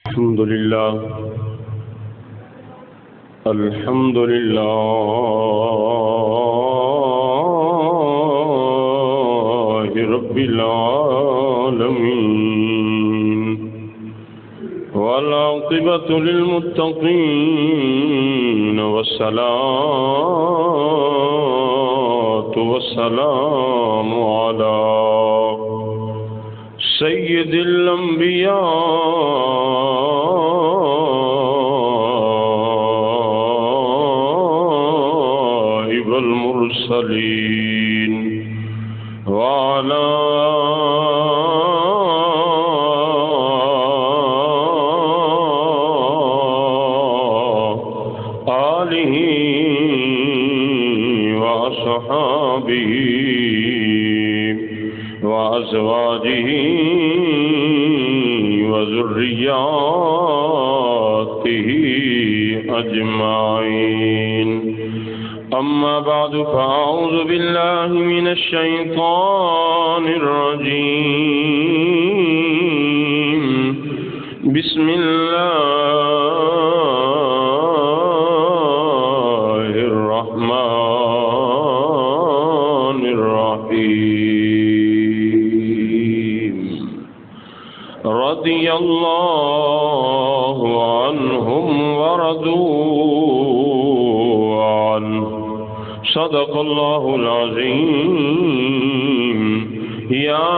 الحمد لله الحمد لله رب العالمين والعاقبة للمتقين والصلاة والسلام على سيد الأنبياء والمرسلين وعلى آله وأصحابه وأزواجه وذرياته أجمعين أما بعد فأعوذ بالله من الشيطان الرجيم بسم الله الرحمن الرحيم رضي الله عنهم ورضوا عنه صدق الله العظيم يا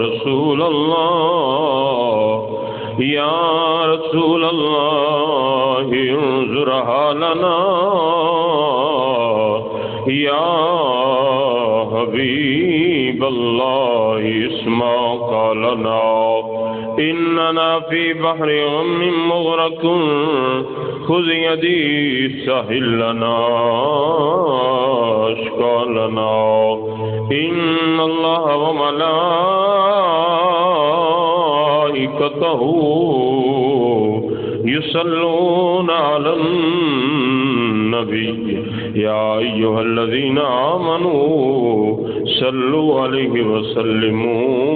رسول الله يا رسول الله انظر حالنا يا حبيب الله اسمع قولنا إننا في بحر غم مغرق خذ يدي سهل لنا أشكالنا إن الله وملائكته يصلون على النبي يا أيها الذين آمنوا صلوا عليه وسلموا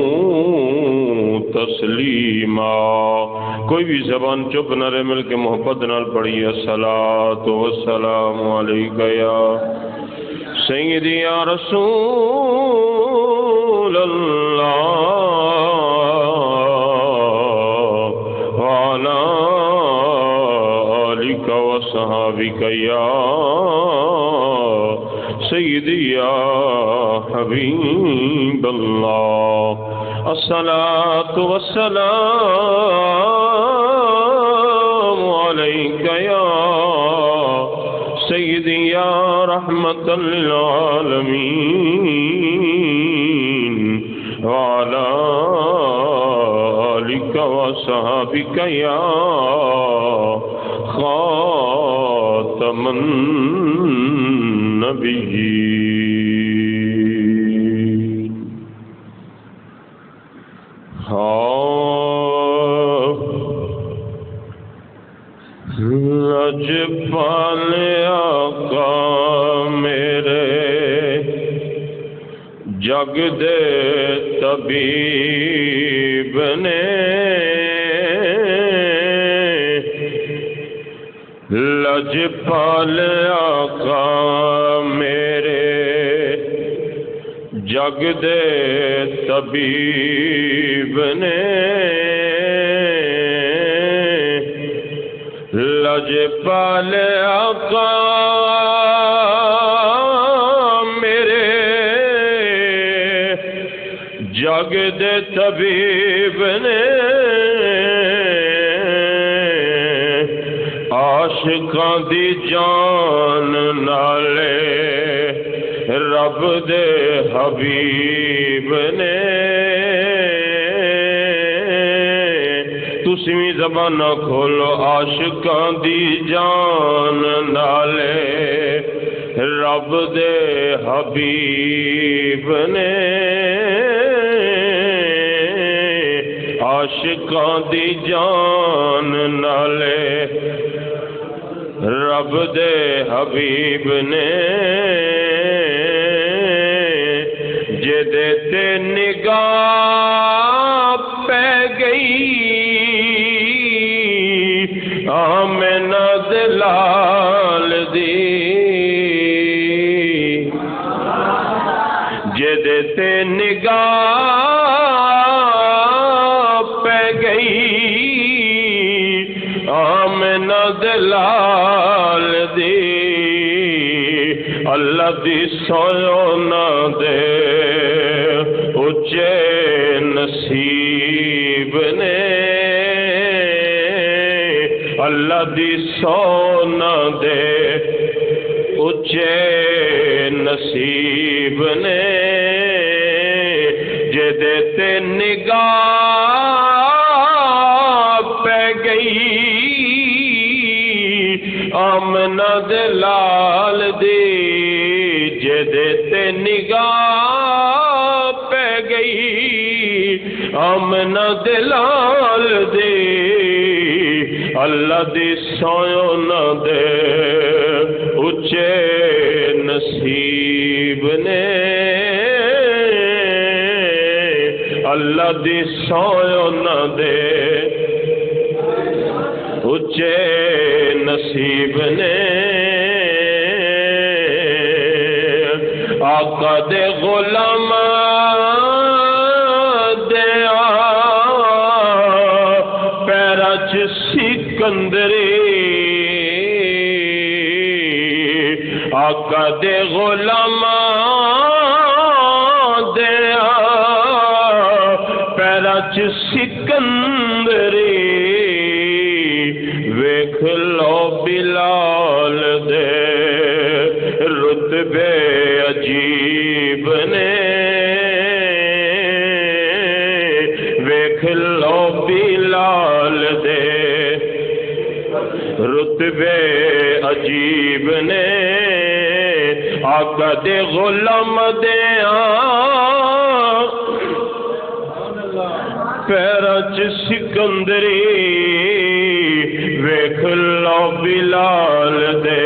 تسلیما. کوئی بھی زبان چپ نہ رہے، مل کے محبت نال پڑھی الصلاۃ والسلام علیک یا سیدی یا رسول اللہ وعلی آلک وصحابک یا سیدی یا حبیب اللہ. الصلاة والسلام عليك يا سيدي يا رحمة للعالمين وعلى آلك وصحابك يا خاتم النبيين. لجپال آقا میرے جگ دے طبیب نے لجپال آقا میرے جگ دے طبیب نے لجپال آقا میرے جگ دے طبیب نے عاشقاں دی جان نالے رب دے حبیب نے. تسی بھی زبان کھولو عاشقاں دی جان نالے رب دے حبیب نے. عاشقاں دی جان نالے رب دے حبیب نے. جدے تے نگاہ پہ گئی آمنہ دلال دی جدے تے نگاہ پہ گئی آمنہ دلال دی اللہ دی سویو نہ دے اچے نصیب نے اللہ دی سو نہ دے اچے نصیب نے جدے تے نگاہ پہ گئی آمنہ دلال دی جدے تے نگاہ پہ گئی آمنہ دلال دی اللہ دی سویو نہ دے اچے نصیب نے اللہ دی سویو نہ دے اچے نصیب نے آقا دے غلام دیا پیرا چ سکندری آقا دے غلام دیا پیرا چ سکندری ویکھ لو بلال دے رتبے عجیب نے ویکھ لو بلال دے رتبے عجیب نے آقا دے غلام دیا پیرا چ سکندری ویکھ لو بلال دے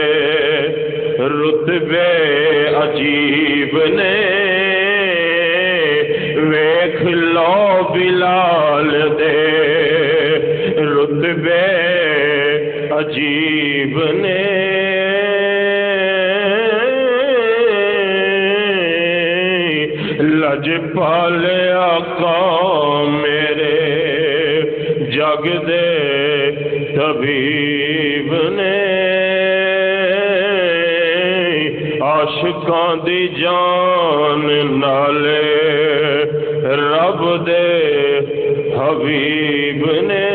رتبے عجیب نے ویکھ لو بلال دے رتبے عجیب نے لج پالے آقا میرے جگ دے طبیب نے عاشقاں دی جان نالے رب دے حبیب نے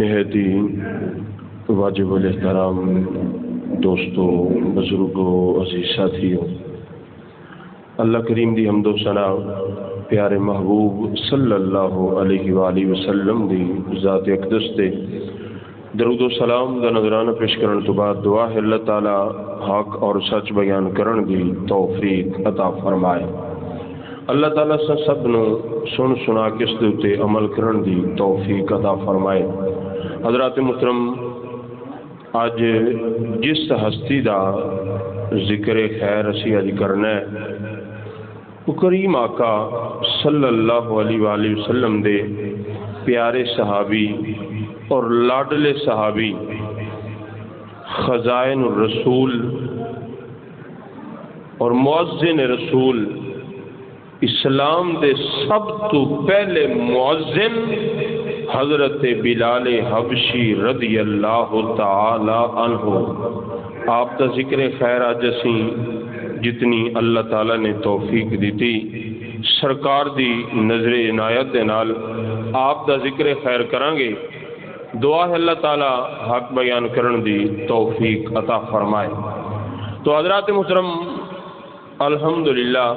نہایت واجب الاحترام دوستو بزرگوں عزیز ساتھیوں اللہ کریم دی حمد و ثنا پیارے محبوب صلی اللہ علیہ وآلہ وسلم دی ذات اقدس تے درود و سلام دا نظرانہ پیش کرن تو بعد دعا ہے اللہ تعالی حق اور سچ بیان کرن دی توفیق عطا فرمائے اللہ تعالی سب نو سن سنا کس دے تے عمل کرن دی توفیق عطا فرمائے حضرات محترم آج جس ہستی دا ذکر خیر اسی اج کرنا ہے وہ کریم آقا صلی اللہ علیہ وآلہ وسلم دے پیارے صحابی اور لاڈلے صحابی خزائن الرسول اور مؤذن رسول اسلام دے سب تو پہلے مؤذن حضرت بلال حبشی رضی اللہ تعالی عنہ آپ کا ذکر خیر آج اسی جتنی اللہ تعالی نے توفیق دیتی سرکار دی نظر عنایت دے نال آپ دا ذکر خیر کرانگے دعا ہے اللہ تعالی حق بیان کرن دی توفیق عطا فرمائے تو حضرات محترم الحمدللہ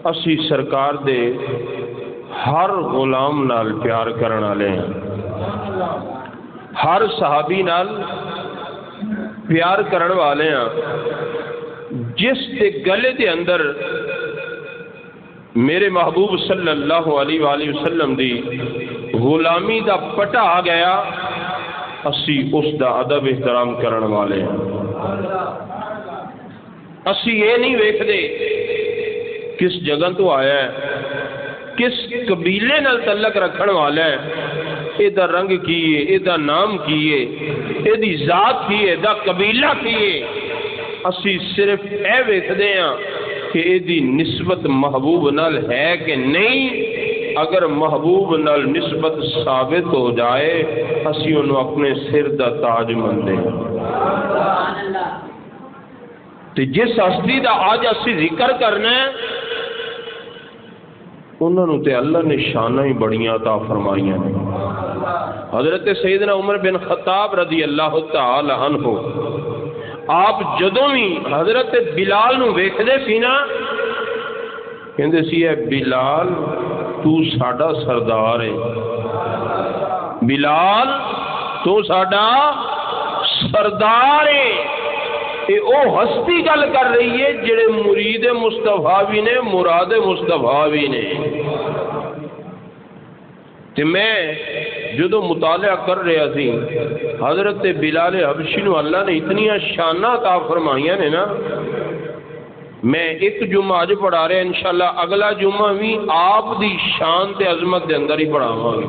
اسی سرکار دے ہر غلام نال پیار کرن والے ہیں ہر صحابی نال پیار کرن والے ہیں جس کے گلے دے اندر میرے محبوب صلی اللہ علیہ وآلہ وسلم دی غلامی دا پٹا آ گیا، اسی اس دا ادب احترام کرن والے ہیں۔ اسی یہ نہیں ویکھدے کس جگہ تو آیا ہے، کس قبیلے نال تعلق رکھن والا ہے، یہ دا رنگ کی ہے، یہ دا نام کی ہے، یہ دی ذات کی ہے، دا قبیلہ کی ہے۔ اسی صرف اے ویکھدے ہیں کہ یہ دی نسبت محبوب نال ہے کہ نہیں۔ اگر محبوب نال نسبت ثابت ہو جائے اسی انہوں اپنے سر دا تاج مندے ہیں۔ تو جس ہستی دا آج اسی ذکر کرنا ہے انہوں نے تے اللہ نے شانہ ہی بڑیاں عطا فرمائیاں نے۔ حضرت سیدنا عمر بن خطاب رضی اللہ تعالی عنہ آپ جدوں بھی حضرت بلال نو ویکھدے سی نا، کہندے سی اے بلال تو ساڈا سردار ہے، بلال تو ساڈا سردار ہے۔ اے او ہستی گل کر رہی ہے جڑے مرید مصطفیٰ بھی نے، مراد مصطفیٰ بھی نے۔ تے میں جدو مطالعہ کر رہا سی حضرت بلال حبشی نو اللہ نے اتنی شانہ عطا فرمائیاں نے نا، میں ایک جمعہ اج پڑھا رہا انشاءاللہ اگلا جمعہ بھی آپ دی شان تے عظمت دے اندر ہی پڑھاواں گے۔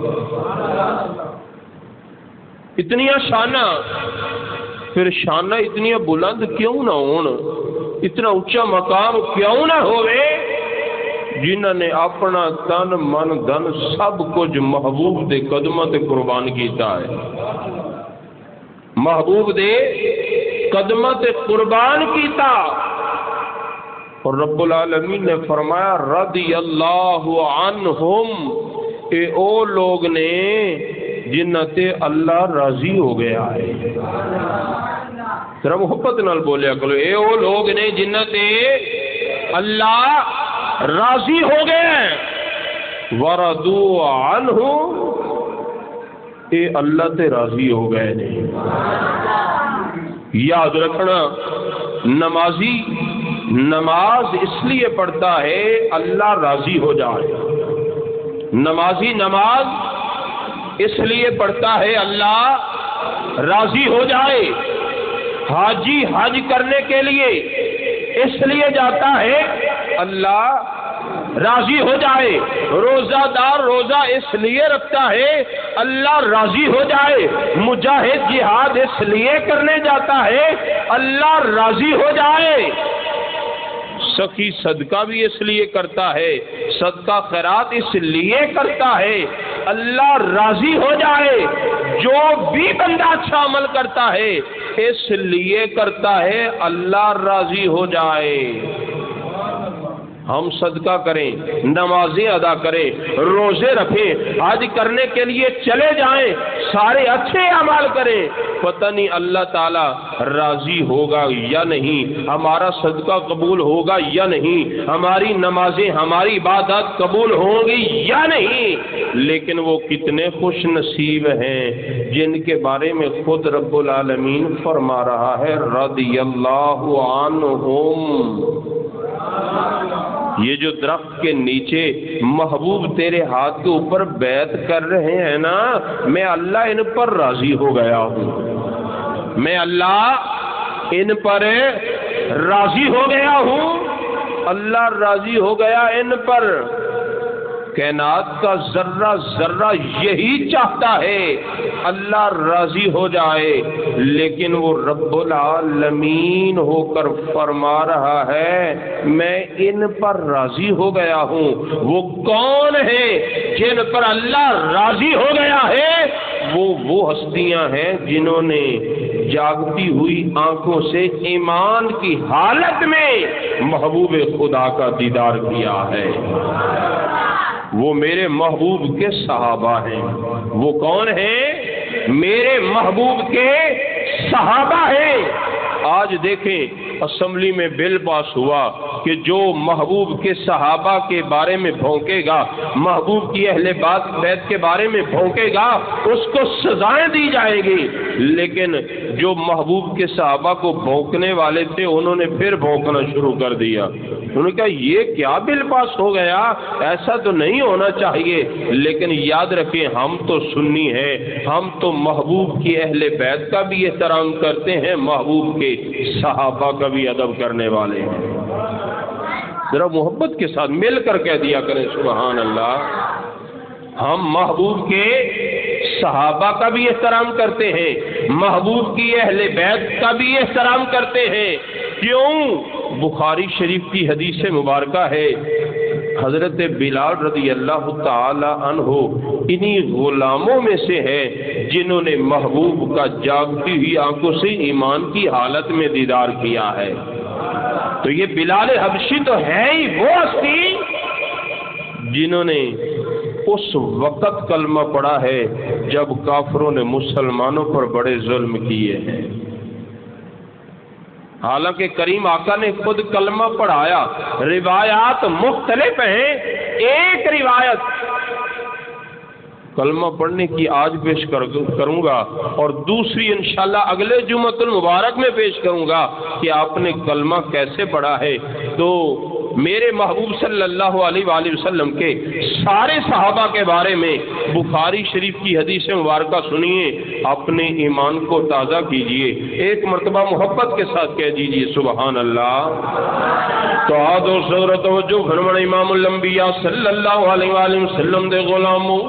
اتنی شانہ، پھر شانہ اتنی بلند کیوں نہ ہون، اتنا اونچا مقام کیوں نہ ہوئے جنہوں نے اپنا تن من دن سب کچھ محبوب دے قدموں تے قربان کیتا ہے، محبوب دے قدموں تے قربان کیتا۔ اور رب العالمین نے فرمایا رضی اللہ عنہم، اے او لوگ نے جنہ تے اللہ راضی ہو گیا ہے۔ ذرا محبت نال بولیا کرو، اے او لوگ نے جنہ تے اللہ راضی ہو گئے، وردوا عنہ، اے اللہ تے راضی ہو گئے نے۔ یاد رکھنا نمازی نماز اس لیے پڑھتا ہے اللہ راضی ہو جائے، نمازی نماز اس لیے پڑھتا ہے اللہ راضی ہو جائے، حاجی حج کرنے کے لیے اس لیے جاتا ہے اللہ راضی ہو جائے، روزہ دار روزہ اس لیے رکھتا ہے اللہ راضی ہو جائے، مجاہد جہاد اس لیے کرنے جاتا ہے اللہ راضی ہو جائے، سخی صدقہ بھی اس لیے کرتا ہے، صدقہ خیرات اس لیے کرتا ہے اللہ راضی ہو جائے، جو بھی بندہ اچھا عمل کرتا ہے اس لیے کرتا ہے اللہ راضی ہو جائے۔ ہم صدقہ کریں، نمازیں ادا کریں، روزے رکھیں، حج کرنے کے لیے چلے جائیں، سارے اچھے اعمال کریں، پتہ نہیں اللہ تعالی راضی ہوگا یا نہیں، ہمارا صدقہ قبول ہوگا یا نہیں، ہماری نمازیں ہماری عبادات قبول ہوں گی یا نہیں۔ لیکن وہ کتنے خوش نصیب ہیں جن کے بارے میں خود رب العالمین فرما رہا ہے رضی اللہ عنہم۔ یہ جو درخت کے نیچے محبوب تیرے ہاتھ کے اوپر بیعت کر رہے ہیں نا، میں اللہ ان پر راضی ہو گیا ہوں، میں اللہ ان پر راضی ہو گیا ہوں، اللہ راضی ہو گیا ان پر۔ کائنات کا ذرہ ذرہ یہی چاہتا ہے اللہ راضی ہو جائے، لیکن وہ رب العالمین ہو کر فرما رہا ہے میں ان پر راضی ہو گیا ہوں۔ وہ کون ہے جن پر اللہ راضی ہو گیا ہے؟ وہ ہستیاں ہیں جنہوں نے جاگتی ہوئی آنکھوں سے ایمان کی حالت میں محبوب خدا کا دیدار کیا ہے۔ وہ میرے محبوب کے صحابہ ہیں۔ وہ کون ہیں؟ میرے محبوب کے صحابہ ہیں۔ آج دیکھیں اسمبلی میں بل پاس ہوا کہ جو محبوب کے صحابہ کے بارے میں بھونکے گا، محبوب کی اہل بیت کے بارے میں بھونکے گا، اس کو سزائیں دی جائیں گی، لیکن جو محبوب کے صحابہ کو بھونکنے والے تھے انہوں نے پھر بھونکنا شروع کر دیا. انہوں نے کہا یہ کیا بل پاس ہو گیا, ایسا تو نہیں ہونا چاہیے. لیکن یاد رکھیں ہم تو سنی ہیں, ہم تو محبوب کی اہل بیت کا بھی احترام کرتے ہیں, محبوب کے صحابہ کا بھی ادب کرنے والے ہیں. ذرا محبت کے ساتھ مل کر کہہ دیا کریں سبحان اللہ. ہم محبوب کے صحابہ کا بھی احترام کرتے ہیں, محبوب کی اہل بیت کا بھی احترام کرتے ہیں. کیوں؟ بخاری شریف کی حدیث مبارکہ ہے, حضرت بلال رضی اللہ تعالی عنہ انہی غلاموں میں سے ہے جنہوں نے محبوب کا جاگتی ہوئی آنکھوں سے ایمان کی حالت میں دیدار کیا ہے. تو یہ بلال حبشی تو ہے ہی وہ ہستی جنہوں نے اس وقت کلمہ پڑھا ہے جب کافروں نے مسلمانوں پر بڑے ظلم کیے ہیں. حالانکہ کریم آقا نے خود کلمہ پڑھایا, روایات مختلف ہیں. ایک روایت کلمہ پڑھنے کی آج پیش کروں گا اور دوسری انشاءاللہ اگلے جمعۃ المبارک میں پیش کروں گا کہ آپ نے کلمہ کیسے پڑھا ہے. تو میرے محبوب صلی اللہ علیہ وآلہ وسلم کے سارے صحابہ کے بارے میں بخاری شریف کی حدیث مبارکہ سنیے, اپنے ایمان کو تازہ کیجئے. ایک مرتبہ محبت کے ساتھ کہہ دیجئے سبحان اللہ. تو آد و صورت وجہ فرمان امام الانبیاء صلی اللہ علیہ وآلہ وسلم دے غلاموں,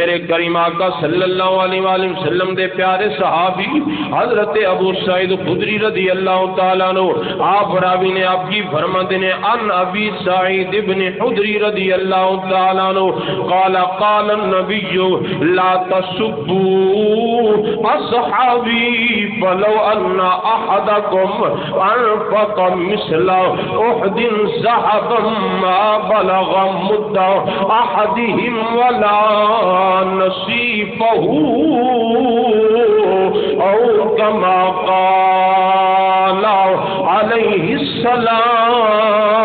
میرے کریم آقا صلی اللہ علیہ وآلہ وسلم دے پیارے صحابی حضرت ابو سعید خدری رضی اللہ تعالیٰ عنہ, آپ راوی نے آپ کی فرماتے نے ان ابی سعید ابن خدری رضی اللہ تعالیٰ عنہ قال قال النبی لا تسبوا اصحابی فلو ان احدکم انفق مثل احد ذهبا ما بلغ مد احدهم ولا نصيفه او كما قال عليه السلام.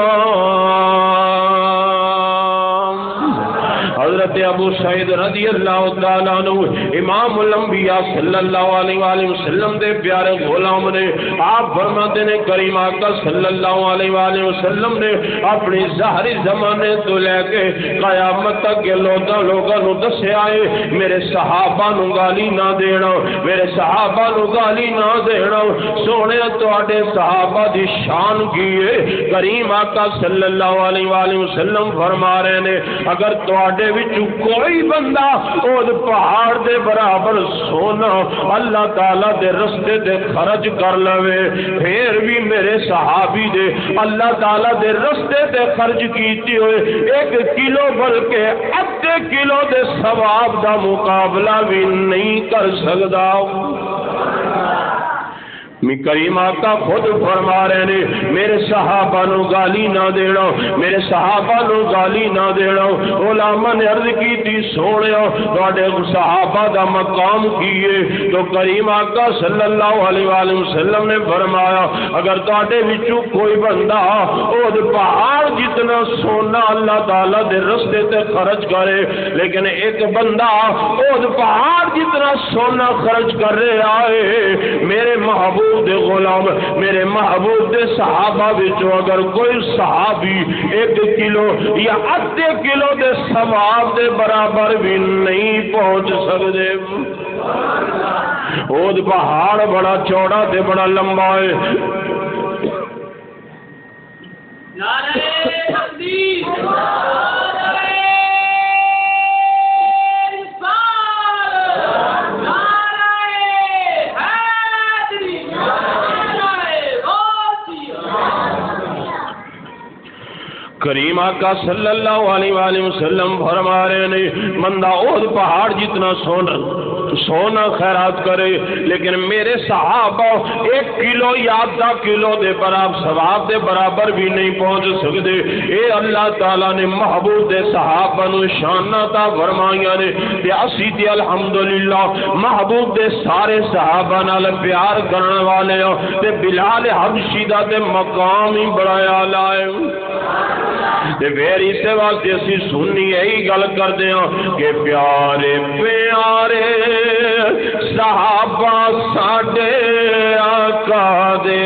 حضرت ابو سعید رضی اللہ تعالیٰ عنہ امام الانبیاء صلی اللہ علیہ وآلہ وسلم دے پیارے غلام نے, آپ فرماتے نے کریم آقا صلی اللہ علیہ وآلہ وسلم نے اپنی ظاہری زمانے تو لے کے قیامت تک کے لوگوں نو دسے آئے میرے صحابہ نو گالی نہ دینا, میرے صحابہ نو گالی نہ دینا. سونے تواڈے صحابہ دی شان کی ہے. کریم آقا صلی اللہ علیہ وآلہ وسلم فرما رہے نے اگر تواڈے کوئی بندہ اور پہاڑ دے برابر سونا اللہ تعالیٰ دے رستے دے خرچ کر لوے, پھر بھی میرے صحابی دے اللہ تعالیٰ دے رستے دے خرچ کیتی ہوئے 1 کلو بلکہ آدھے کلو دے ثواب دا مقابلہ بھی نہیں کر سکتا. کریم آقا خود فرما رہے نے میرے صحابہ نو گالی نہ دینا, میرے صحابہ نو گالی نہ دینا. علماء نے عرض کی تھی سونے تواڈے صحابہ دا مقام کیے, تو کریم آقا صلی اللہ علیہ وآلہ وسلم نے فرمایا اگر تواڈے وچوں کوئی بندہ او پہاڑ جتنا سونا اللہ تعالی دے رستے تے خرچ کرے, لیکن ایک بندہ او پہاڑ جتنا سونا خرچ کر رہا ہے, میرے محبوب دے غلام میرے محبوب دے صحابہ وچوں اگر کوئی صحابی 1 کلو یا آدھے کلو دے ثواب دے برابر بھی نہیں پہنچ سکتے. وہ پہاڑ بڑا چوڑا تے بڑا لمبا ہے. کریم آقا صلی اللہ علیہ وآلہ وسلم فرما رہے نے بندہ اور پہاڑ جتنا سونا خیرات کرے, لیکن میرے صحابہ 1 کلو یا آدھا کلو دے برابر ثواب دے برابر بھی نہیں پہنچ سکتے. اے اللہ تعالیٰ نے محبوب دے صحابہ نو شان عطا فرمائیاں نے تے اسی تے الحمدللہ محبوب دے سارے صحابہ نال پیار کرنے والے تے بلال حبشی دا تے مقام ہی بڑا اعلی ہے. پھر اس واسطے اسی سنی یہی گل کرتے ہیں کہ پیارے پیارے صحابہ ساڈے آقا دے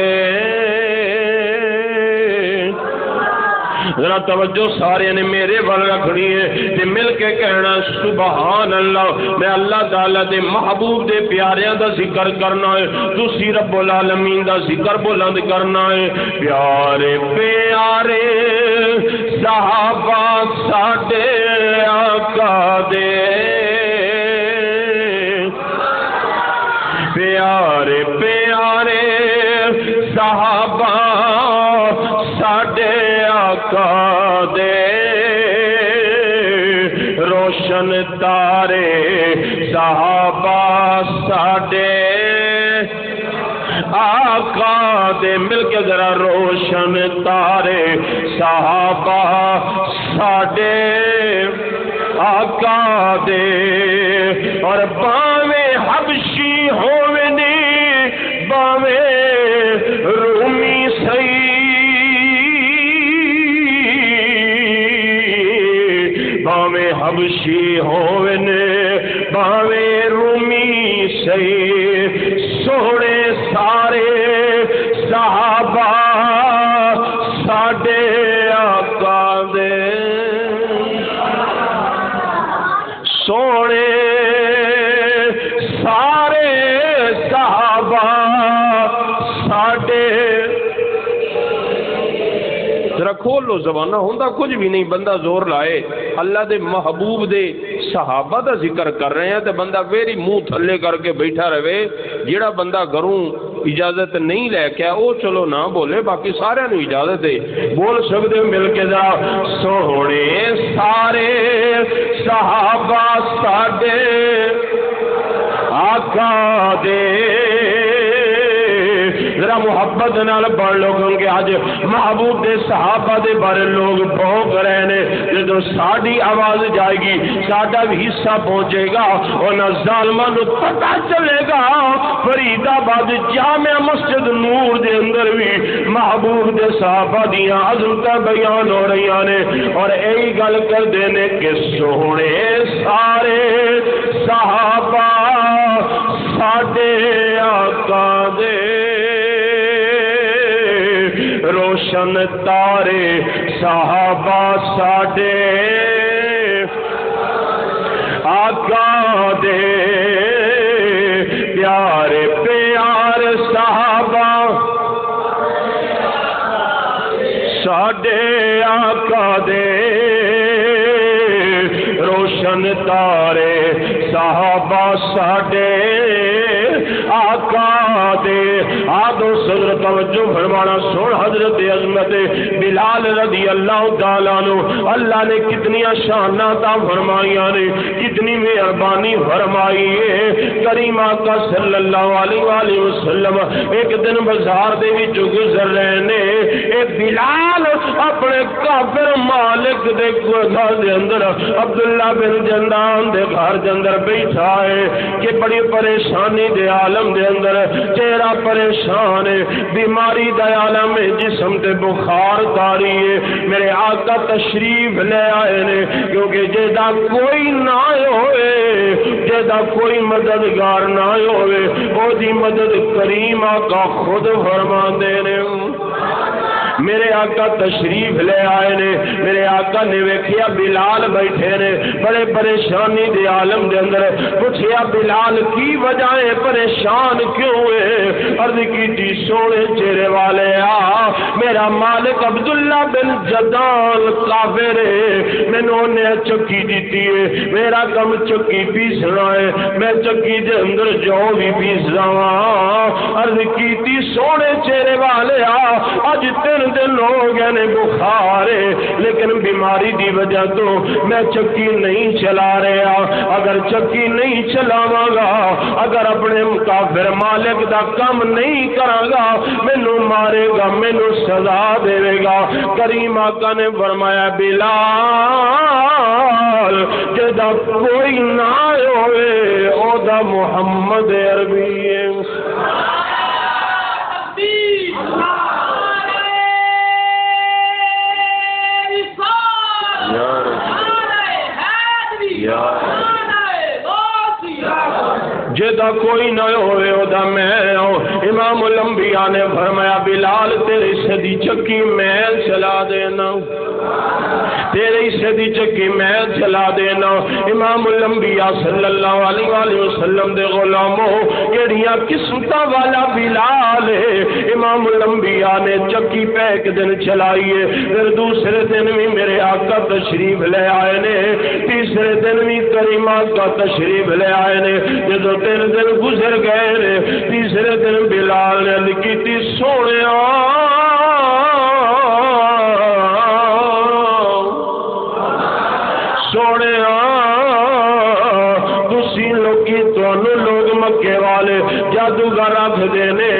ذرا توجہ سارے نے میرے ول رکھنی ہے تے مل کے کہنا سبحان اللہ میں اللہ تعالی دے محبوب دے پیاریاں دا ذکر کرنا ہے تسی رب العالمین دا ذکر بلند کرنا ہے پیارے پیارے صحابہ ساڈے آقا دے پیارے پیارے صحابہ ساڈے آقا دے روشن تارے صحابہ ساڈے آقا دے مل کے ذرا روشن تارے صحابہ ساڈے آقا دے اور باویں حبشی ہووے نی باویں رومی سئی باویں حبشی ہووے نے باویں رومی سئی سونے سارے صحابہ ساڈے آقا دے سونے سارے صحابہ ساڈے ذرا کھول لو زبانہ ہوندا کچھ بھی نہیں بندہ زور لائے اللہ دے محبوب دے صحابہ دا ذکر کر رہے ہیں تے بندہ ویری منہ تھلے کر کے بیٹھا رہے جیڑا بندہ گھروں اجازت نہیں لے کے او چلو نہ بولے باقی سارے نو اجازت ہے بول سکتے ہو مل کے جا سونے سارے صحابہ ساڈے آقا دے ذرا محبت نال پڑھ لو کیونکہ آج محبوب دے صحابہ دے بارے لوگ بھونک رہے ہیں جدو ساڈی آواز جائے گی ساڈا بھی حصہ پہنچے گا اور نہ ظالماں نو پتہ چلے گا فرید آباد جامع مسجد نور دے اندر بھی محبوب دے صحابہ دیاں عظمتاں بیان ہو رہی نے اور یہی گل کردے نے کہ سونے سارے صحابہ ساڈے آقا دے روشن تارے صحابہ ساڈے آقا دے پیارے پیار صحابہ ساڈے آقا دے روشن تارے صحابہ ساڈے آقا دے آدو صدر توجہ فرمانا سن حضرت عظمت بلال رضی اللہ تعالیٰ عنہ اللہ نے کتنی شاناں فرمائیاں نے کتنی مہربانی فرمائی ہے کریم آقا صلی اللہ علیہ وآلہ وسلم ایک دن بازار دے وچ گزر رہے نے اے بلال اپنے کافر مالک دے گھر دے اندر عبداللہ بن جندان دے گھر دے اندر بیٹھا ہے کہ بڑی پریشانی دے عالم دے اندر چہرہ پریشان ہے بیماری دا عالم ہے جسم تے بخار تاری ہے میرے آقا تشریف لے آئے نے کیونکہ جیدہ کوئی نہ ہوئے جیدہ کوئی مددگار نہ ہوئے وہ دی مدد کریم آقا خود فرما دے نے میرے آقا تشریف لے آئے نے میرے آقا نے ویکھیا بلال بیٹھے نے بڑے پریشانی دے عالم دے اندر پوچھیا بلال کی وجہ ہے پریشان کیوں ہے عرض کی سونے چہرے والے میرا مالک عبداللہ بن جدان کافر ہے میں نے چکی دیتی ہے میرا کم چکی پیسنا ہے میں چکی دے اندر جو بھی پیس رہا عرض کی سونے چہرے والے اج تین دن ہو گئے نے بخار ہے لیکن بیماری دی وجہ تو میں چکی نہیں چلا رہا اگر چکی نہیں چلاواں گا اگر اپنے کافر مالک دا کم نہیں کراں گا مینوں مارے گا مینوں سزا دے گا کریم آقا نے فرمایا بلال جدا کوئی نہ ہوئے او دا محمد عربی ہے کوئی نہ ہوئے ادا میں امام الانبیاء نے فرمایا بلال تیرے صدی چکی میں چلا دینا تیرے صدی چکی میں چلا دینا امام الانبیاء صلی اللہ علیہ وآلہ وسلم دے غلاموں کیڑیاں قسمتاں والا بلال ہے امام الانبیاء نے چکی پہ ایک دن چلائیے پھر دوسرے دن بھی میرے آقا تشریف لے آئے نے تیسرے دن بھی کریم آقا تشریف لے آئے نے جدو 3 دن گزر گئے نے تیسرے دن بلال نے لکھی تھی سونے لوگ مکے والے جادوگر رکھ دینے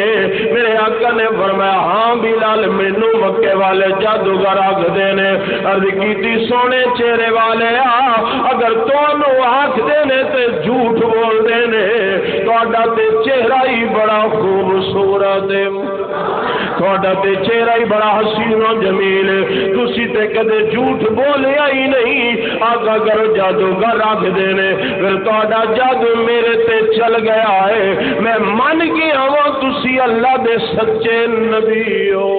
میرے آقا نے فرمایا ہاں بلال مینو مکے والے جادوگر رکھ دینے عرض کیتی سونے چہرے والے اگر تانوں آکھ دینے تے جھوٹ بول دینے تہاڈا تے چہرہ ہی بڑا خوبصورت ہے تہاڈا تے چہرہ ہی بڑا حسین و جمیل ہے تسی تے کدے جھوٹ بولیا ہی نہیں آقا کرو جادوگر رکھ دینے پھر تہاڈا جادو میرے تے چل گیا ہے میں من گیا ہوں تسی اللہ دے سچے نبی ہو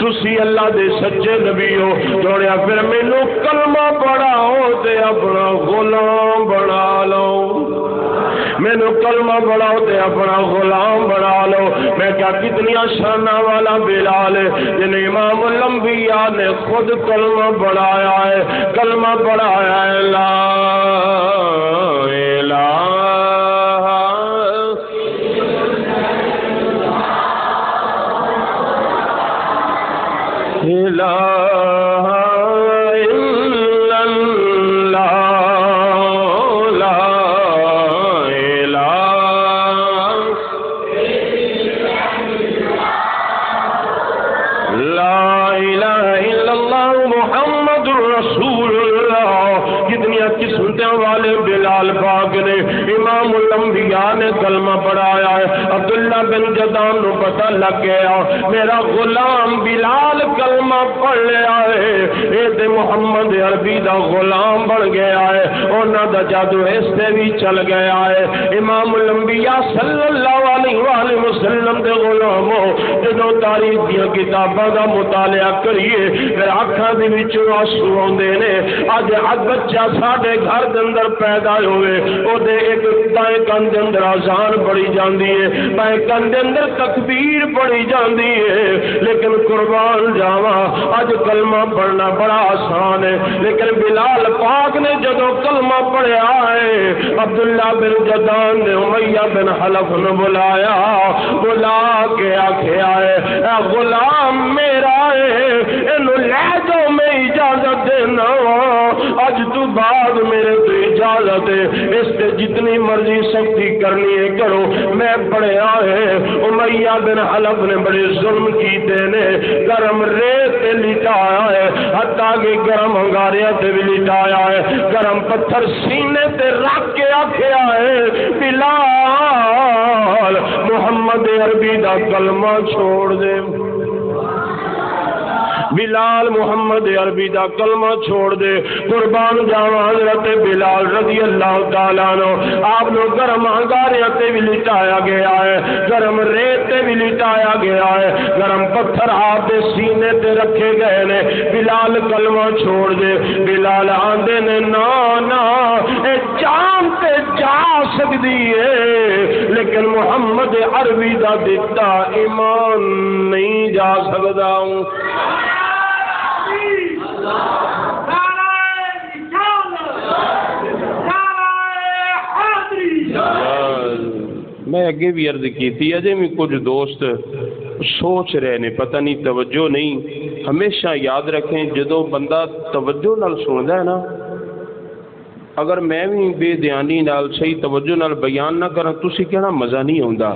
تسی اللہ دے سچے نبی ہو جوڑیا پھر مینوں کلمہ پڑھاؤ تے اپنا غلام بنا لو مینوں کلمہ پڑھاؤ تے اپنا غلام بنا لو میں کیا کتنی شانہ والا بلال ہے جنہیں امام الانبیاء نے خود کلمہ پڑھایا ہے کلمہ پڑھایا ہے لا الہ الہ الا اللہ لا الہ لا الہ الا اللہ محمد رسول اللہ کتنی قسمتیں والے بلال پاک نے امام الانبیاء نے کلمہ پڑھایا ہے عبداللہ بن جدان نو پتہ لگ گیا میرا غلام بلال کلمہ پڑھ لیا ہے اے تے محمد عربی دا غلام بن گیا ہے انہاں دا جادو اس تے بھی چل گیا ہے امام الانبیاء صلی اللہ علیہ وآلہ وسلم دے غلاموں جدوں تاریخ دی کتاباں دا مطالعہ کریے پھر آنکھاں دے وچوں آنسو آندے نے اج بچہ ساڈے گھر دے اندر پیدا ہوئے او دے ایک دائیں کان دے اندر اذان پڑھی جاندی ہے بائیں کان دے اندر تکبیر پڑھی جاندی ہے لیکن قربان جاواں اج کلمہ پڑھنا بڑا آسان ہے لیکن بلال پاک نے جدوں کلمہ پڑھیا ہے عبداللہ بن جدان نے امیہ بن حلف نے بلایا بلا کے آکھیا ہے اے غلام میرا ہے اینو لے جاؤ میں اجازت دینا اج تو بعد میرے تو اجازت ہے اس سے جتنی مرضی سختی کرنی ہے کرو میں پڑھیا ہے امیہ بن حلف نے بڑے ظلم کیتے نے گرم ریت تے لٹایا ہے حتیٰ کہ گرم انگاریاں تے بھی لٹایا ہے گرم پتھر سینے تے رکھ کے آکھیا ہے بلال محمد عربی دا کلمہ چھوڑ دے بلال محمد عربی دا کلمہ چھوڑ دے قربان جاواں حضرت بلال رضی اللہ تعالیٰ عنہ آپ نے گرم انگاریاں تے بھی لٹایا گیا ہے گرم ریت تے بھی لٹایا گیا ہے گرم پتھر آپ دے سینے تے رکھے گئے نے بلال کلمہ چھوڑ دے بلال آندے نے نا نا اے جان تے جا سکدی ہے لیکن محمد عربی دا دتا ایمان نہیں جا سکدا ہوں میں اگے بھی عرض کی تھی اجے بھی کچھ دوست سوچ رہے نے پتہ نہیں توجہ نہیں ہمیشہ یاد رکھیں جدو بندہ توجہ نال سندا ہے نا اگر میں بھی بے دھیانی نال صحیح توجہ نال بیان نہ کراں تسی کہنا مزہ نہیں آوندا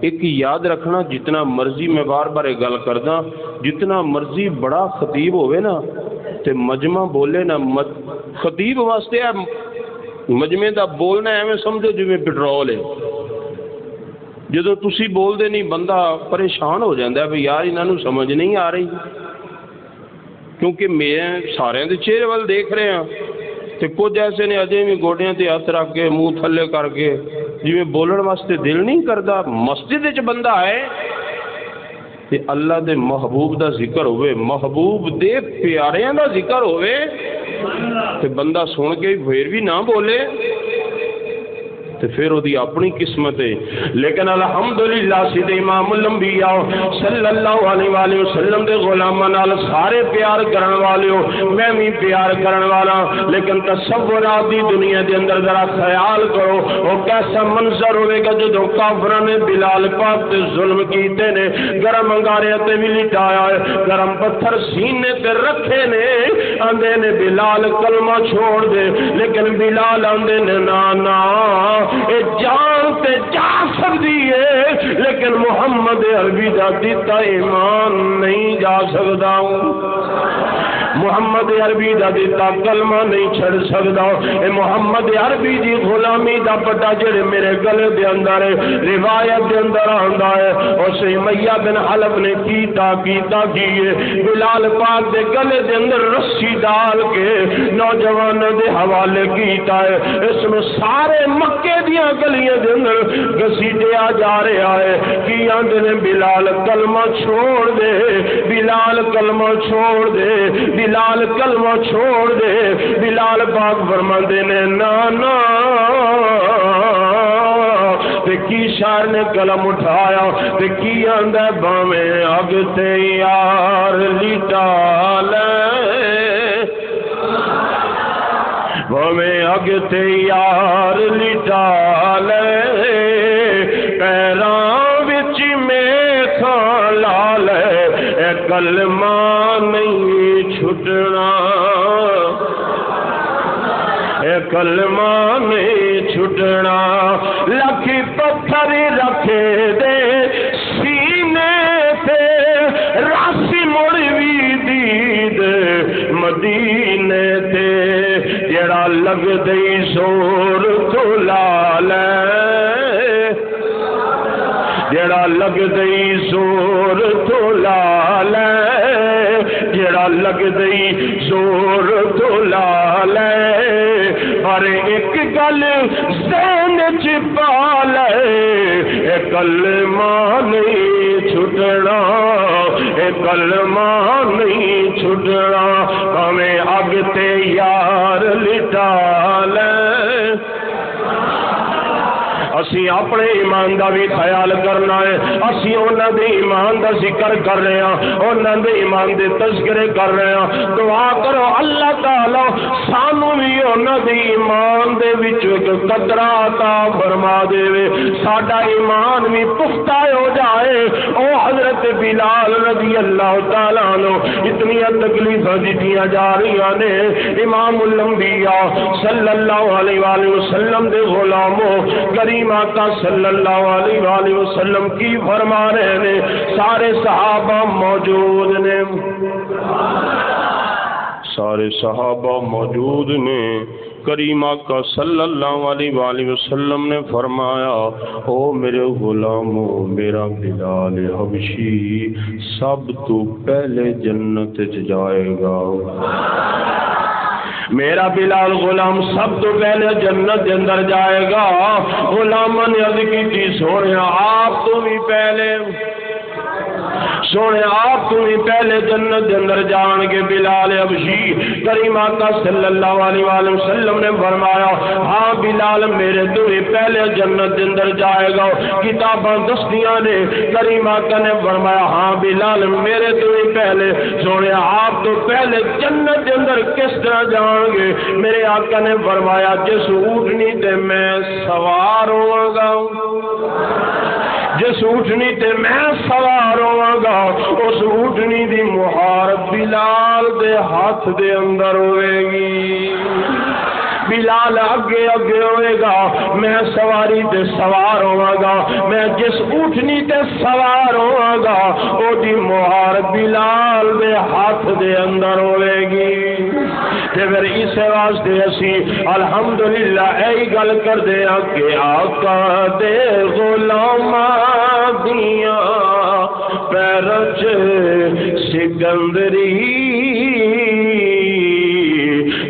ایک یاد رکھنا جتنا مرضی میں بار بار گل کردا جتنا مرضی بڑا خطیب ہوئے نا تے مجمع بولے نا خطیب واسطے مجمع دا بولنا ایویں سمجھو جویں پٹرول ہے جدو تسی بول دے نہیں بندہ پریشان ہو جاندہ ہے بھئی یار انہاں نوں سمجھ نہیں آ رہی کیونکہ میں سارے دے چہرے وال دیکھ رہے ہیں تے کچھ ایسے نے اجے بھی گوڈیاں تے ہاتھ رکھ کے منہ تھلے کر کے جی بولن واسطے دل نہیں کرتا. مسجد وچ بندہ ہے تے اللہ دے محبوب دا ذکر ہوئے, محبوب دے پیاریاں دا ذکر ہوئے تے بندہ سن کے پھر بھی نہ بولے تے پھر وہ اپنی قسمت ہے. لیکن الحمدللہ سید امام الانبیاء صلی اللہ علیہ وآلہ وسلم دے غلاماں نال سارے پیار کرن والے ہو, میں بھی پیار کرن والا. لیکن تصورات دی دنیا دے اندر ذرا خیال کرو وہ کیسا منظر ہوئے گا جدوں کافراں نے بلال پاک تے ظلم کیتے نے, گرم انگارے تے بھی لٹایا ہے, گرم پتھر سینے تے رکھے نے, آندے نے بلال کلمہ چھوڑ دے, لیکن بلال آندے نے نا اے جان تے جا سکتی ہے لیکن محمد عربی دا دیتا ایمان نہیں جا سکتا. محمد عربی دا دیتا کلمہ نہیں چھڑ سکتا. اے محمد عربی دی غلامی دا پٹا جڑے میرے گلے دے اندر ہے, روایت دے اندر آندا ہے اس امیہ بن حلب نے کیتا کیے بلال پاک دے گلے دے اندر رسی ڈال کے نوجوان دے حوالے کیتا ہے. اس میں سارے مکے دیاں گلیاں دے اندر گھسیٹیا جا رہا ہے کہ آندے نے بلال کلمہ چھوڑ دے, بلال کلمہ چھوڑ دے, بلال کلمہ چھوڑ دے. بلال پاک فرماندے نے نا تے کی شاعر نے قلم اٹھایا تے کی آندا باویں اگ تے یار لٹا لے, باویں اگ تے یار لٹا لے, پیراں وچ میکھاں لا لے, اے کلمہ نہیں چھٹنا, اے کلمہ نہیں چھٹنا. لکھ پتھر رکھے دے سینے تے, راسی مڑ وی دید مدینے تے, جڑا لگ دئی زور تو لا لے, جڑا لگ دئی زور تو لا لے, جڑا لگ دئی زور تو لا لے. پر ایک گل ذہن چ پا لے, اے کلمہ نہیں چھٹنا, اے کلمہ نہیں چھٹنا, ہمیں اگ تے یار لٹا لے. اسی اپنے ایمان دا بھی خیال کرنا ہے, اسی انہاں دے ایمان دا ذکر کر رہے ہیں, انہاں دے ایمان دے تذکرے کر رہے ہیں. دعا کرو اللہ تعالی سانو بھی انہاں دے ایمان دے وچ ایک قطرہ عطا فرما دے, ساڈا ایمان بھی پختہ ہو جائے. او حضرت بلال رضی اللہ تعالیٰ عنہ اتنی تکلیفاں دتیاں جا رہی نے, امام الانبیاء صلی اللہ علیہ وآلہ وسلم دے غلاموں کریم آقا صلی اللہ علیہ وآلہ وسلم کی فرما رہے نے, سارے صحابہ موجود نے, سارے صحابہ موجود نے. کریم آقا صلی اللہ علیہ وآلہ وسلم نے فرمایا او میرے غلاموں, میرا بلال حبشی سب تو پہلے جنت جائے گا. میرا بلال غلام سب تو پہلے جنت کے اندر جائے گا. غلاموں نے عرض کی تھی سونے آپ تو بھی پہلے, سونے آپ تو ہی پہلے جنت کے اندر جان کے. بلال حبشی کریم آقا صلی اللہ علیہ وآلہ وسلم نے فرمایا ہاں بلال میرے تو ہی پہلے جنت کے اندر جائے گا. کتاباں دستیاں نے, کریم آقا نے فرمایا ہاں بلال میرے تو ہی پہلے. سونے آپ تو پہلے جنت کے اندر کس طرح جان گے؟ میرے آقا نے فرمایا جس اونٹنی تے میں سوار ہوں گا, جس اونٹنی تے میں سوار ہوا گا اس اونٹنی دی مہار بلال دے ہاتھ دے اندر ہوئے گی. بلال اگے اگے ہوئے گا, میں سواری تے سوار ہوا گا, میں جس اونٹنی تے سوار ہوا گا او دی مہار بلال دے ہاتھ دے اندر ہوئے گی. تے پھر اس واسطے اسی الحمدللہ اے گل کردے ہاں کہ آقا دے غلاماں دیاں پیراں چ سکندری,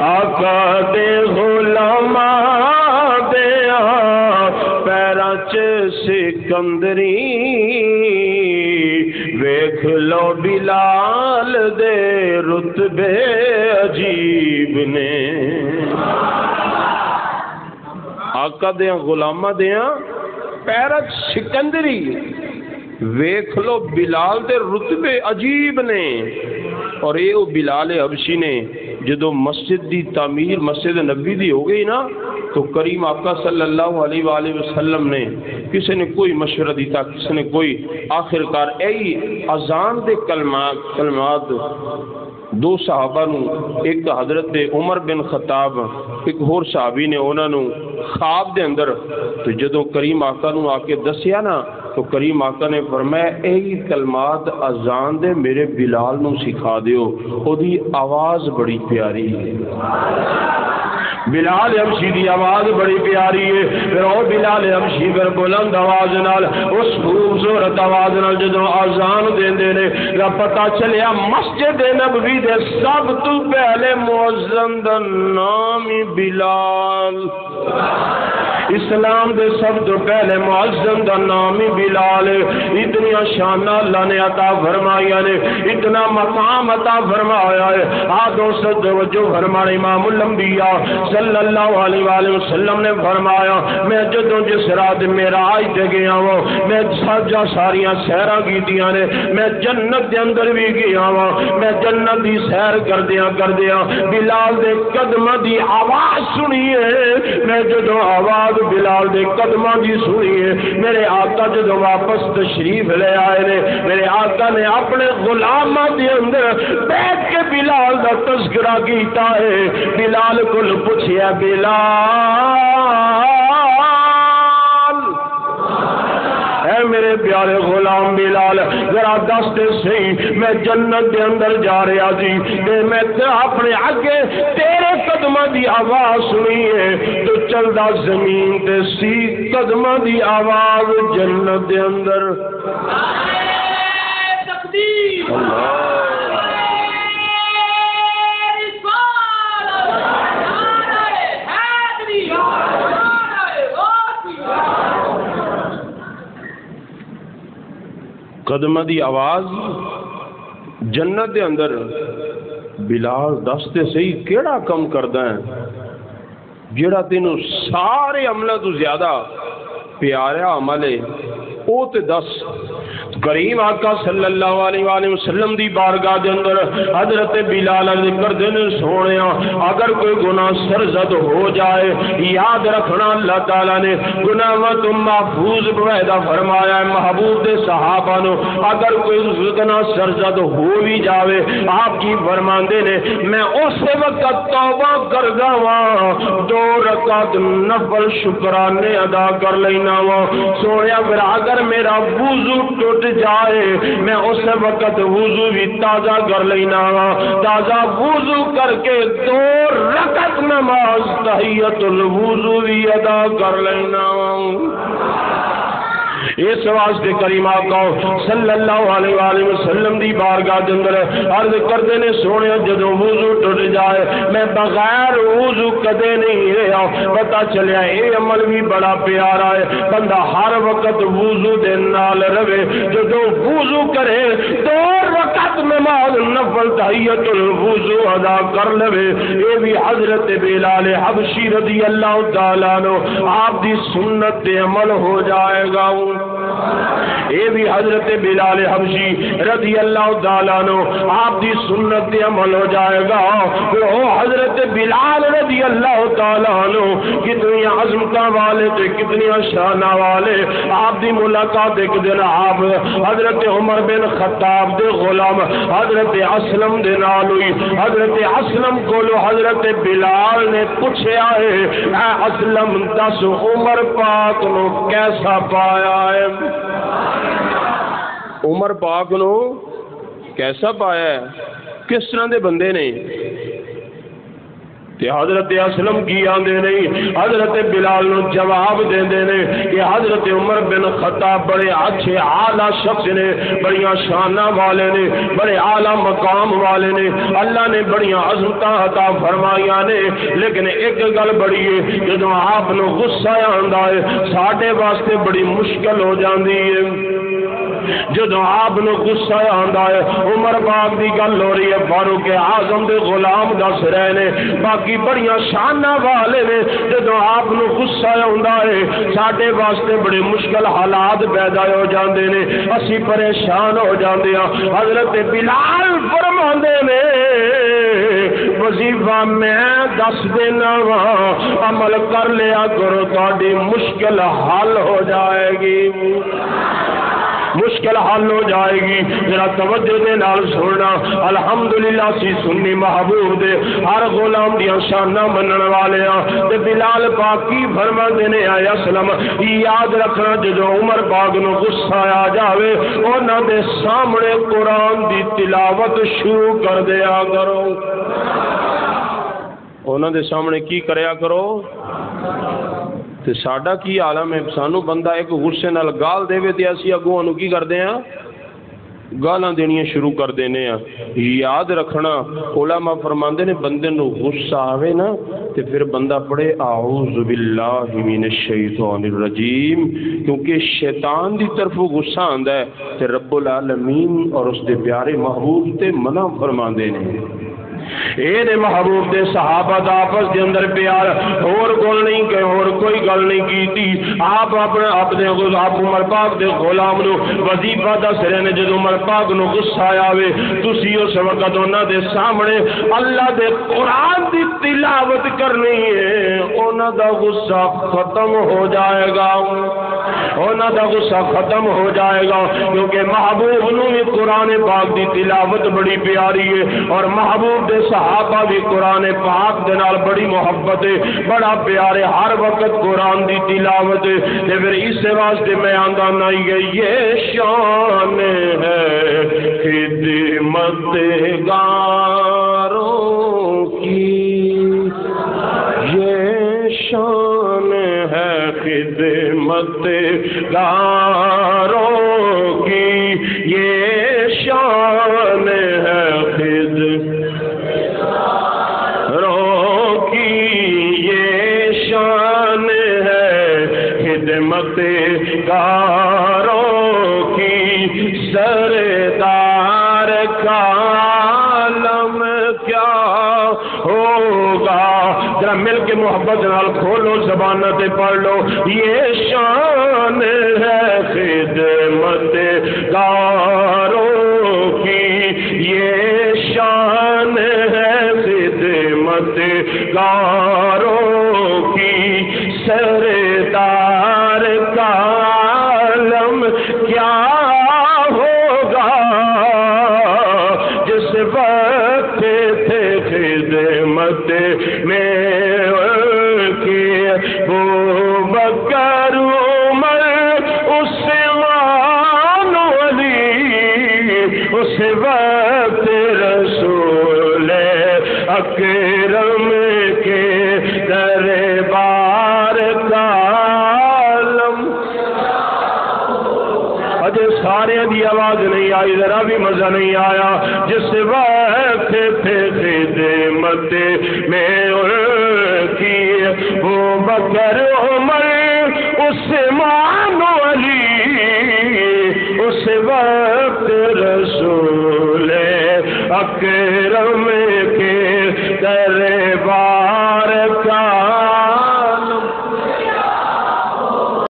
آقا دے غلاماں دیاں پیراں سکندری ویکھ لو بلال دے رتبے عجیب نے آقا دیاں غلامہ دیاں پیرک سکندری ویکھ لو بلال دے رتبے عجیب نے اور یہ بلال حبشی نے جدو مسجد دی تعمیر مسجد نبی دی ہو گئی نا تو کریم آقا صلی اللہ علیہ وآلہ وسلم نے کسی نے کوئی مشورہ دیتا کسی نے کوئی آخرکار ای اذان دے کلمات دو صحابہ نو ایک حضرت عمر بن خطاب ایک اور صحابی نے انہوں نے خواب دے اندر تو جدو کریم آقا نو آ کے دسیا نا تو کریم آقا نے فرمایا یہی کلمات اذان دے میرے بلال نو سکھا دیو او دی آواز بڑی پیاری ہے بلال حبشی دی آواز بڑی پیاری ہے پھر او بلال حبشی پھر بلند آواز نال اس خوبصورت آواز نال جدو اذان دیندے نے پتہ چلیا مسجد نبوی دے سب تو پہلے مؤذن دا نام بلال اسلام دے سب تو پہلے مؤذن دا نام بلال اتنی شان اللہ نے عطا فرمایا نے اتنا مقام عطا فرمایا ہے دوست توجہ فرمانے امام الانبیاء صلی اللہ علیہ وآلہ وسلم نے فرمایا میں جدوں جس رات معراج تے گیا ہوں میں ساریاں سیراں کیتیاں نے میں جنت دے اندر بھی گیا ہوں میں جنت دی سیر کردیاں بلال دے قدماں دی آواز سنی ہے میں جدوں آواز بلال دے قدماں دی سنی ہے میرے آقا جدوں واپس تشریف لے آئے نے میرے آقا نے اپنے غلاماں دے اندر بیٹھ کے بلال دا تذکرہ کیتا ہے بلال کو پوچھیا بلال اے میرے پیارے غلام بلال ذرا دستے صحیح میں جنت دے اندر جا رہا جی میں اپنے آگے تیرے قدمہ دی آواز سنی ہے تو چلدا زمین تے سی قدمہ دی آواز جنت دے اندر تقدیر قدمہ دی آواز جنت دے اندر بلال دستے صحیح کیڑا کم کردا ہے جیڑا تینوں سارے عملوں تو زیادہ پیارا عمل ہے او تے دس کریم آقا صلی اللہ علیہ وآلہ وسلم دی بارگاہ دے اندر حضرت بلال عرض کردے نے سونیا اگر کوئی گناہ سرزد ہو جائے یاد رکھنا اللہ تعالیٰ نے گناہ تو محفوظ بویدہ فرمایا ہے محبوب دے صحابہ نو اگر کوئی گناہ سرزد ہو بھی جاوے آپ کی فرماندے نے میں اسے وقت توبہ کر گاواں 2 رکعت نفل شکرانے ادا کر لینا وا سونیا پھر اگر میرا وضو ٹوٹ جائے میں اس وقت وضو بھی تازہ کر لینا تازہ وضو کر کے 2 رکعت نماز تحیت الوضو بھی ادا کر لینا اس واسطے کریم آقا صلی اللہ علیہ وآلہ وسلم دی بارگاہ دے اندر عرض کردے نے سونے جدوں وضو ٹوٹ جائے میں بغیر وضو کدے نہیں رہا پتہ چلیا اے عمل بھی بڑا پیارا ہے بندہ ہر وقت وضو دے نال رہے جدوں وضو کرے 2 رکعت نماز نفل تحیت الوضو ادا کر لے یہ بھی حضرت بلال حبشی رضی اللہ تعالیٰ عنہ آپ دی سنت دے عمل ہو جائے گا یہ بھی حضرت بلال حبشی رضی اللہ تعالیٰ عنہ آپ دی سنت دے عمل ہو جائے گا وہ حضرت بلال رضی اللہ تعالیٰ عنہ کتنی عظمتاں والے تھے کتنی شانہ والے آپ دی ملاقات ایک دن آپ حضرت عمر بن خطاب دے غلام حضرت اسلم دے نال ہوئی حضرت اسلم کو حضرت بلال نے پوچھا ہے اے اسلم دس عمر پاک نو کیسا پایا ہے عمر پاک نو کیسا پایا ہے کس طرح دے بندے نے تے حضرت اسلم کی آندے نہیں، حضرت بلال نو جواب دیندے نے کہ حضرت عمر بن خطاب بڑے اچھے اعلیٰ شخص نے، بڑیاں شاناں والے نے، بڑے اعلیٰ مقام والے نے، اللہ نے بڑیاں عظمتاں عطا فرمائیاں نے، لیکن ایک گل بڑی ہے، جدوں آپ نو غصہ آندا ہے ساڈے واسطے بڑی مشکل ہو جاندی ہے۔ جدو آپ نو غصہ آندا ہے، عمر پاک دی گل ہو رہی ہے، فاروق اعظم دے غلام دس رہے نے، باقی بڑیاں شاناں والے نے، جدو آپ نو غصہ آندا ہے ساڈے واسطے بڑے مشکل حالات پیدا ہو جاندے نے، اسی پریشان ہو جاندے ہاں۔ حضرت بلال فرماندے نے وظیفہ میں دس دینا وا، عمل کر لیا کرو تہاڈی مشکل حل ہو جائے گی، مشکل حل ہو جائے گی۔ ذرا توجہ دے نال سننا، الحمدللہ سی سنی محبوب دے ہر غلام دیاں شاناں منن والے ہاں، تے بلال پاک کی فرماندے نے اے اسلم یاد رکھنا جدوں عمر پاک نو غصہ آ جاوے انہاں دے سامنے قرآن دی تلاوت شروع کر دیا کرو، انہاں دے سامنے کی کریا کرو۔ تے ساڈا کی عالم ہے، سانو بندہ ایک غصے نال گال دے تے اسی اگوں انہوں کی کردے ہیں، گالاں دینیاں شروع کر دینے ہیں۔ یاد رکھنا علماء فرماندے نے بندے نو غصہ آوے نا تے پھر بندہ پڑھے اعوذ باللہ من الشیطان الرجیم، کیونکہ شیطان دی طرف غصہ آندا ہے تے رب العالمین اور اس دے پیارے محبوب تے منع فرماندے نے۔ اے دے محبوب دے صحابہ دا آپس دے اندر پیار اور گل نہیں کہ اور کوئی گل نہیں کیتی، آپ اپنے آپ عمر پاک دے غلام نو وظیفہ دس رہے نے، جدوں عمر پاک نو غصہ آیا وے تسی اس وقت انہاں دے سامنے اللہ دے قرآن دی تلاوت کرنی ہے، انہاں دا غصہ ختم ہو جائے گا، انہاں دا غصہ ختم ہو جائے گا، کیونکہ محبوب نو بھی قرآن پاک دی تلاوت بڑی پیاری ہے اور محبوب دے صحابہ بھی قرآن پاک دے نال بڑی محبت ہے، بڑا پیارے، ہر وقت قرآن دی تلاوت ہے۔ تے پھر اس واسطے میں آندا نہیں گئی یہ شان ہے خدمت گاروں کی، یہ شان ہے خدمت گاروں کی، یہ شان ہے خدمت گاروں کی، سردار کا عالم کیا ہوگا۔ ذرا مل کے محبت نال کھولو زبان تے پڑھ لو، یہ شان ہے خدمت گاروں کی، یہ شان ہے خدمت گاروں کی، سردار کا عالم کیا ہوگا جس وقت تھے خدمت میں کے ابوبکر عمر عثمان علی، اس وقت رسول اکرم کے دربار کا عالم۔ اجے سارے دی آواز نہیں آئی، ذرا بھی مزہ نہیں آیا۔ جس وقت تھے خدمت میں کی ابوبکر عمر عثمان علی، اس وقت رسول اکرم